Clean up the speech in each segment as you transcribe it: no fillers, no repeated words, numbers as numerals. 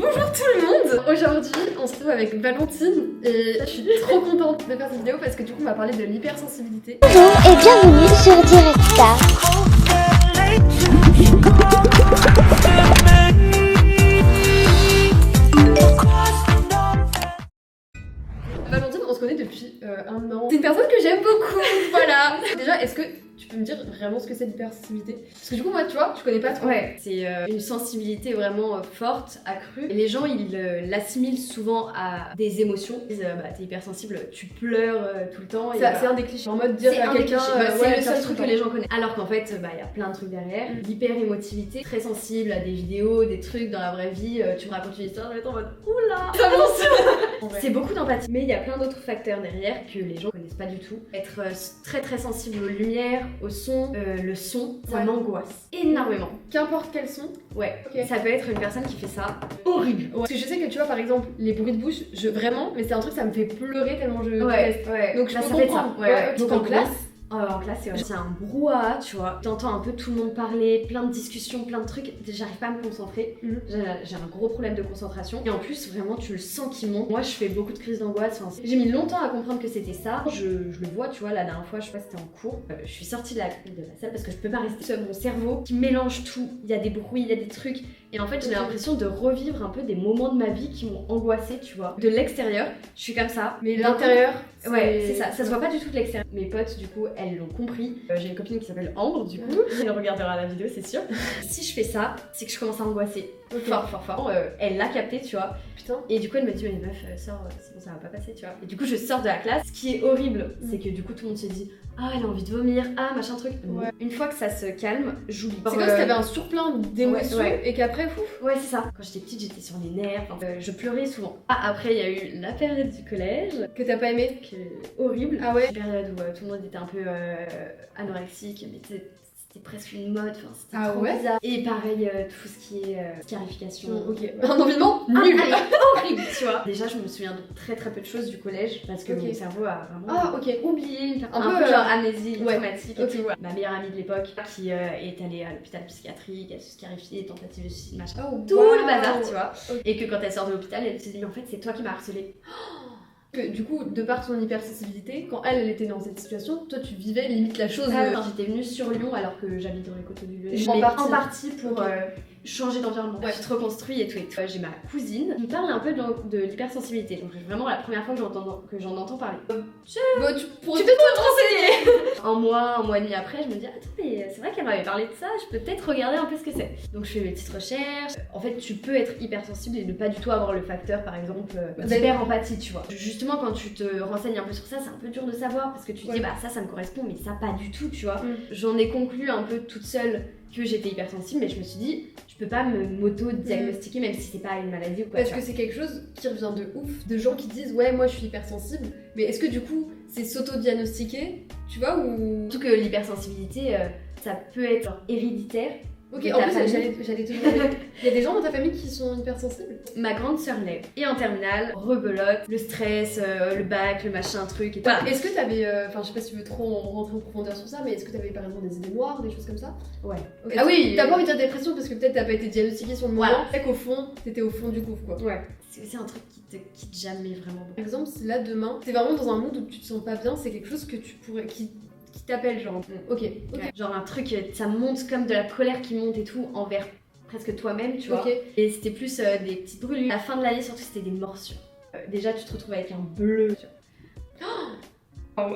Bonjour tout le monde. Aujourd'hui on se retrouve avec Valentine et je suis trop contente de faire cette vidéo parce que du coup on va parler de l'hypersensibilité. Bonjour et bienvenue sur Direct Star. Valentine, on se connaît depuis un an. C'est une personne que j'aime beaucoup, voilà. Déjà, est-ce que tu peux me dire vraiment ce que c'est l'hypersensibilité? Parce que du coup, moi, tu vois, je connais pas trop. Ouais, c'est une sensibilité vraiment forte, accrue. Et les gens, ils l'assimilent souvent à des émotions. Ils disent, bah, t'es hypersensible, tu pleures tout le temps. C'est un des clichés. En mode dire à quelqu'un, c'est le seul truc que les gens connaissent. Alors qu'en fait, bah, y a plein de trucs derrière. L'hyper-émotivité, très sensible à des vidéos, des trucs dans la vraie vie. Tu me racontes une histoire, je vais être en mode oula, ça avance. C'est beaucoup d'empathie. Mais il y a plein d'autres facteurs derrière que les gens connaissent pas du tout. Être très très sensible aux lumières, au son, le son, ça m'angoisse énormément. Qu'importe quel son. Ouais, okay. Ça peut être une personne qui fait ça horrible. Ouais. Parce que je sais que tu vois par exemple les bruits de bouche, vraiment, mais c'est un truc ça me fait pleurer tellement je déteste. Ouais. Donc je bah, peux ça fait ça. Ouais. Donc en classe. En classe, c'est un brouhaha, tu vois. T'entends un peu tout le monde parler, plein de discussions, plein de trucs. J'arrive pas à me concentrer. J'ai un gros problème de concentration. Et en plus, vraiment, tu le sens qui monte. Moi, je fais beaucoup de crises d'angoisse. Enfin, j'ai mis longtemps à comprendre que c'était ça. Je le vois, tu vois, la dernière fois, je sais pas, c'était en cours. Je suis sortie de la salle parce que je peux pas rester seule. Mon cerveau qui mélange tout. Il y a des bruits, il y a des trucs. Et en fait, j'ai l'impression de revivre un peu des moments de ma vie qui m'ont angoissée, tu vois. De l'extérieur, je suis comme ça. Mais l'intérieur, ouais, c'est ça. Ça se voit pas du tout de l'extérieur. Mes potes, du coup, elles l'ont compris. J'ai une copine qui s'appelle Ambre, du coup. Elle regardera la vidéo, c'est sûr. Si je fais ça, c'est que je commence à angoisser. Fort. Elle l'a capté, tu vois. Putain. Et du coup, elle me dit, mais meuf, sors, c'est bon, ça va pas passer, tu vois. Et du coup, je sors de la classe. Ce qui est horrible, c'est que du coup, tout le monde se dit, ah, elle a envie de vomir, ah, machin truc. Ouais. Une fois que ça se calme, j'oublie. C'est comme si t'avais un surplein d'émotions et qu'après, Ouais, c'est ça. Quand j'étais petite, j'étais sur les nerfs. Je pleurais souvent. Ah, après, il y a eu la période du collège. Que t'as pas aimé? Horrible. Ah ouais? Une période où tout le monde était un peu anorexique, mais c'était presque une mode, enfin c'était trop bizarre. Et pareil, tout ce qui est scarification. Ok. Un environnement nul. Horrible, tu vois. Déjà, je me souviens de très très peu de choses du collège parce que mon cerveau a vraiment oublié un peu genre amnésie traumatique et tout. Ma meilleure amie de l'époque qui est allée à l'hôpital psychiatrique, elle se scarifiait, tentative de suicide, machin. Tout le bazar, tu vois. Et que quand elle sort de l'hôpital, elle se dit mais en fait c'est toi qui m'as harcelée. Que, du coup, de par son hypersensibilité, quand elle était dans cette situation, toi tu vivais limite la chose. J'étais venue sur Lyon alors que j'habite dans les côtés du Lyonnais. En partie pour changer d'environnement. Ouais. Je te reconstruis et tout. J'ai ma cousine qui me parle un peu de l'hypersensibilité. Donc c'est vraiment la première fois que j'en entends parler. Tu peux te renseigner. Un mois et demi après, je me dis attends mais c'est vrai qu'elle m'avait parlé de ça, je peux peut-être regarder un peu ce que c'est. Donc je fais mes petites recherches. En fait tu peux être hypersensible et ne pas du tout avoir le facteur par exemple d'hyper-empathie, tu vois. Justement quand tu te renseignes un peu sur ça, c'est un peu dur de savoir parce que tu te dis bah ça me correspond mais ça pas du tout, tu vois. J'en ai conclu un peu toute seule que j'étais hypersensible, mais je me suis dit je peux pas m'auto-diagnostiquer même si c'est pas une maladie ou quoi. Parce que c'est quelque chose qui revient de ouf, de gens qui disent ouais moi je suis hypersensible, mais est-ce que du coup c'est s'auto-diagnostiquer, tu vois, ou... Surtout que l'hypersensibilité ça peut être genre, héréditaire. Ok, en plus j'allais te demander, il y a des gens dans ta famille qui sont hypersensibles? Ma grande sœur l'est. Et en terminale, rebelote, le stress, le bac, le machin, truc et tout. Est-ce que t'avais, je sais pas si tu veux trop rentrer en profondeur sur ça, mais est-ce que t'avais par exemple des idées noires, des choses comme ça? Ouais. Okay. Ah oui, t'as pas envie de dire dépression parce que peut-être t'as pas été diagnostiquée sur le moment, fait qu'au fond, t'étais au fond du gouffre quoi. Ouais. C'est aussi un truc qui te quitte jamais vraiment. Par exemple, si là demain, t'es vraiment dans un mood où tu te sens pas bien, c'est quelque chose que tu pourrais... qui t'appelle genre ok. Genre un truc ça monte comme de la colère qui monte et tout envers presque toi-même, tu vois. Et c'était plus des petites brûlures. À la fin de l'année surtout c'était des morsures. Déjà tu te retrouves avec un bleu, tu vois.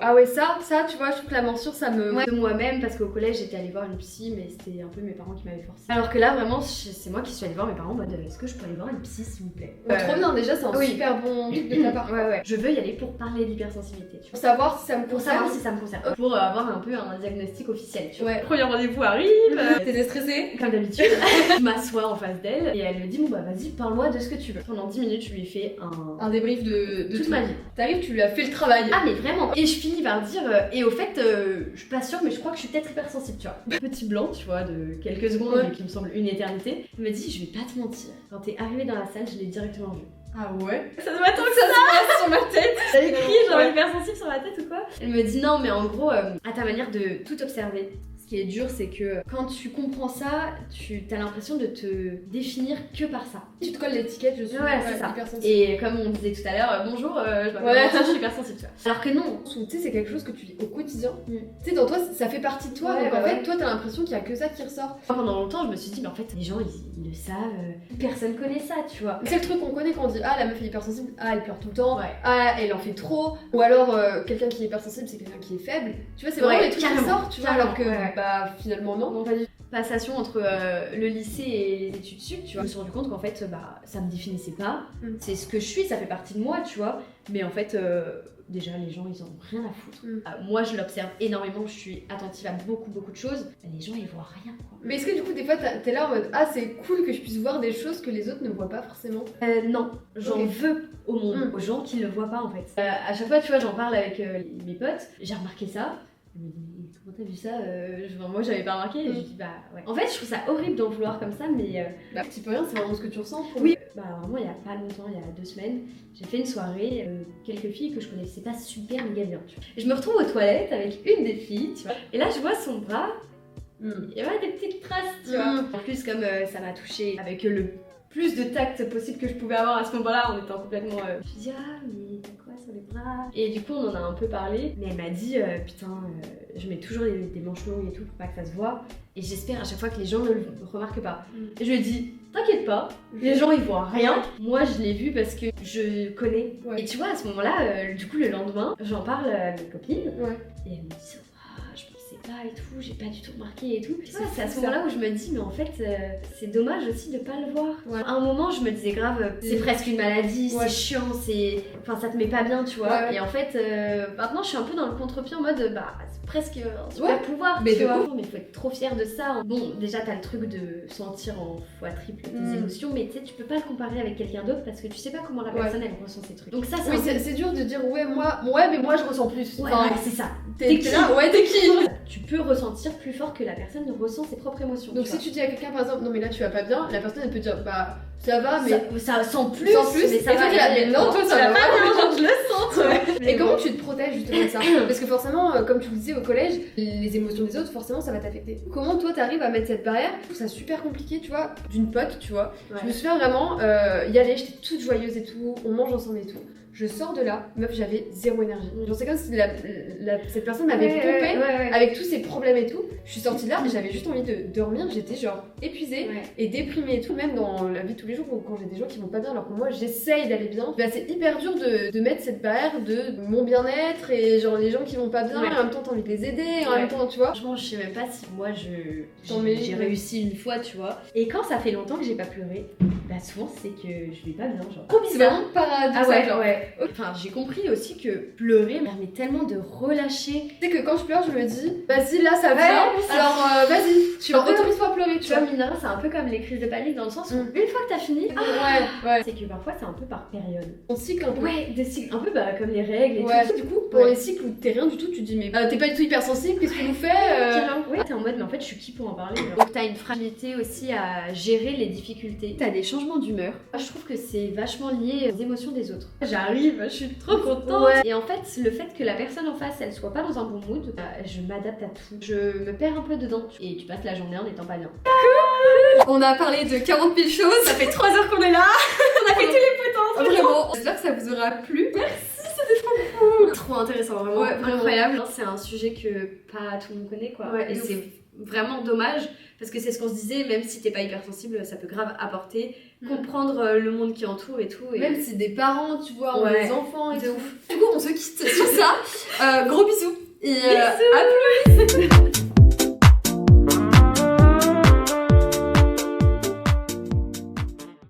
Ah ouais, ça tu vois, je trouve que la morsure ça me... de moi-même parce qu'au collège j'étais allée voir une psy mais c'était un peu mes parents qui m'avaient forcé. Alors que là vraiment c'est moi qui suis allée voir mes parents en mode est-ce que je peux aller voir une psy s'il vous plaît. Trop bien, déjà c'est un super bon truc de ta part. Ouais. Je veux y aller pour parler d'hypersensibilité, tu vois. Pour savoir si ça me concerne. Pour avoir un peu un diagnostic officiel, tu vois. Ouais. Premier rendez-vous arrive. T'étais stressée? Comme d'habitude. Je m'assois en face d'elle et elle me dit bon bah vas-y parle-moi de ce que tu veux. Pendant 10 minutes je lui ai fait un débrief de toute tout. ma vie. T'arrives, tu lui as fait le travail. Ah mais vraiment. Et je finis par dire et au fait je suis pas sûre mais je crois que je suis peut-être hypersensible, tu vois. Petit blanc, tu vois, de quelques secondes mais qui me semble une éternité. Elle me dit je vais pas te mentir. Quand t'es arrivée dans la salle je l'ai directement vu. Ah ouais? Ça doit être que ça se passe sur ma tête. J'avais écrit genre hypersensible sur ma tête ou quoi? Elle me dit non mais en gros à ta manière de tout observer Ce qui est dur, c'est que quand tu comprends ça, tu as l'impression de te définir que par ça. Tu te colles l'étiquette, je suis c'est ça. hypersensible. Et comme on disait tout à l'heure, bonjour, je m'appelle Valentin, je suis hypersensible, tu vois. Alors que non. Tu sais, c'est quelque chose que tu vis au quotidien. Tu sais, dans toi, ça fait partie de toi. Donc en fait, toi, t'as l'impression qu'il y a que ça qui ressort. Pendant longtemps, je me suis dit, mais en fait, les gens, ils le savent. Personne connaît ça, tu vois. C'est le truc qu'on connaît quand on dit ah la meuf est hypersensible, ah elle pleure tout le temps, Ouais. ah elle en fait trop, ou alors quelqu'un qui est hypersensible c'est quelqu'un qui est faible. Tu vois, c'est vraiment les trucs qui sortent, tu vois, alors que bah finalement non. Pas du tout. Passation entre le lycée et les études sup, tu vois. Je me suis rendu compte qu'en fait, bah, ça me définissait pas. C'est ce que je suis, ça fait partie de moi, tu vois. Mais en fait, déjà, les gens, ils en ont rien à foutre. Moi, je l'observe énormément, je suis attentive à beaucoup de choses. Les gens, ils voient rien, quoi. Mais est-ce que du coup, des fois, t'es là en mode ah c'est cool que je puisse voir des choses que les autres ne voient pas forcément? Non, j'en veux au monde, aux gens qui le voient pas, en fait. À chaque fois, tu vois, j'en parle avec mes potes, j'ai remarqué ça. Elle me dit, comment t'as vu ça? Moi j'avais pas remarqué, et je dis bah ouais. En fait je trouve ça horrible d'en vouloir comme ça, mais bah petit peu rien, c'est vraiment ce que tu ressens. Oui, bah vraiment il y a pas longtemps, il y a 2 semaines, j'ai fait une soirée, quelques filles que je connaissais pas super méga bien, tu vois. Et je me retrouve aux toilettes avec une des filles, tu vois, et là je vois son bras, il y avait des petites traces, tu vois. En plus comme ça m'a touchée avec le plus de tact possible que je pouvais avoir à ce moment-là en étant complètement... Je dis ah mais t'as quoi sur les bras? Et du coup on en a un peu parlé, mais elle m'a dit putain je mets toujours des manches longues et tout pour pas que ça se voit, et j'espère à chaque fois que les gens ne le remarquent pas. Et je lui ai dit t'inquiète pas, les gens ils voient rien, moi je l'ai vu parce que je connais. Et tu vois à ce moment-là, du coup le lendemain j'en parle à mes copines, et elles me disent je pensais pas et tout, j'ai pas du tout remarqué et tout. C'est à ce moment-là où je me dis mais en fait c'est dommage aussi de pas le voir. À un moment je me disais grave c'est presque une maladie, c'est chiant, c'est... Enfin ça te met pas bien tu vois. Et en fait maintenant je suis un peu dans le contre-pied en mode bah c'est presque un super pouvoir mais tu vois. Mais faut être trop fier de ça. Bon déjà t'as le truc de sentir en fois triple tes émotions, mais tu sais tu peux pas le comparer avec quelqu'un d'autre parce que tu sais pas comment la personne elle ressent ces trucs. Donc ça c'est dur de dire mais moi je ressens plus. Enfin, c'est ça. T'es qui là? Ouais t'es qui? Tu peux ressentir plus fort que la personne ressent ses propres émotions. Donc si tu dis à quelqu'un par exemple non mais là tu vas pas bien, la personne elle peut dire bah ça va mais ça sent plus mais ça va bien. Mais non toi ça va pas bien, je le sens. Et comment tu te protèges justement de ça? Parce que forcément comme tu le disais au collège, les émotions des autres forcément ça va t'affecter. Comment toi t'arrives à mettre cette barrière? Je trouve ça super compliqué tu vois, d'une pote tu vois. Je me souviens vraiment y aller, j'étais toute joyeuse et tout, on mange ensemble et tout. Je sors de là, meuf, j'avais zéro énergie. Genre, c'est comme si cette personne m'avait pompé avec tous ses problèmes et tout. Je suis sortie de là, j'avais juste envie de dormir. J'étais genre épuisée et déprimée et tout. Même dans la vie de tous les jours, quand j'ai des gens qui vont pas bien, alors que moi j'essaye d'aller bien, bah, c'est hyper dur de mettre cette barrière de mon bien-être et genre les gens qui vont pas bien. Et en même temps, t'as envie de les aider. En même temps, tu vois. Franchement, je sais même pas si moi j'ai réussi une fois, tu vois. Et quand ça fait longtemps que j'ai pas pleuré, bah souvent c'est que je vais pas bien. Genre, trop bizarre. C'est vraiment paradoxal. Ah ouais. Enfin, j'ai compris aussi que pleurer me permet tellement de relâcher. Tu sais que quand je pleure, je me dis, vas-y, là ça vient, alors vas-y, tu autorise-toi à pleurer, tu vois. Mine de rien, c'est un peu comme les crises de panique dans le sens où une fois que t'as fini, c'est que parfois c'est un peu par période. On cycle un peu. Ouais, des cycles, un peu bah, comme les règles et tout. Du coup, pour les cycles où t'es rien du tout, tu te dis, mais t'es pas du tout hypersensible, qu'est-ce que tu nous fais Ouais, t'es en mode, mais en fait, je suis qui pour en parler genre. Donc, t'as une fragilité aussi à gérer les difficultés. T'as des changements d'humeur. Je trouve que c'est vachement lié aux émotions des autres. J'arrive, je suis trop contente. Et en fait, le fait que la personne en face, elle soit pas dans un bon mood, je m'adapte à tout. Je me perds un peu dedans. Et tu passes la journée en étant pas bien. On a parlé de 40 000 choses. Ça fait 3 heures qu'on est là. On a fait tous les potences. Vraiment, j'espère que ça vous aura plu. Merci, c'était trop cool. Trop intéressant, vraiment. Vraiment. Incroyable. C'est un sujet que pas tout le monde connaît, quoi. Et c'est vraiment dommage. Parce que c'est ce qu'on se disait, même si t'es pas hypersensible, ça peut grave apporter, comprendre le monde qui entoure et tout. Et... Même si des parents, tu vois, ont des enfants et tout. Du coup, on se quitte sur ça. Gros bisous. Et à plus.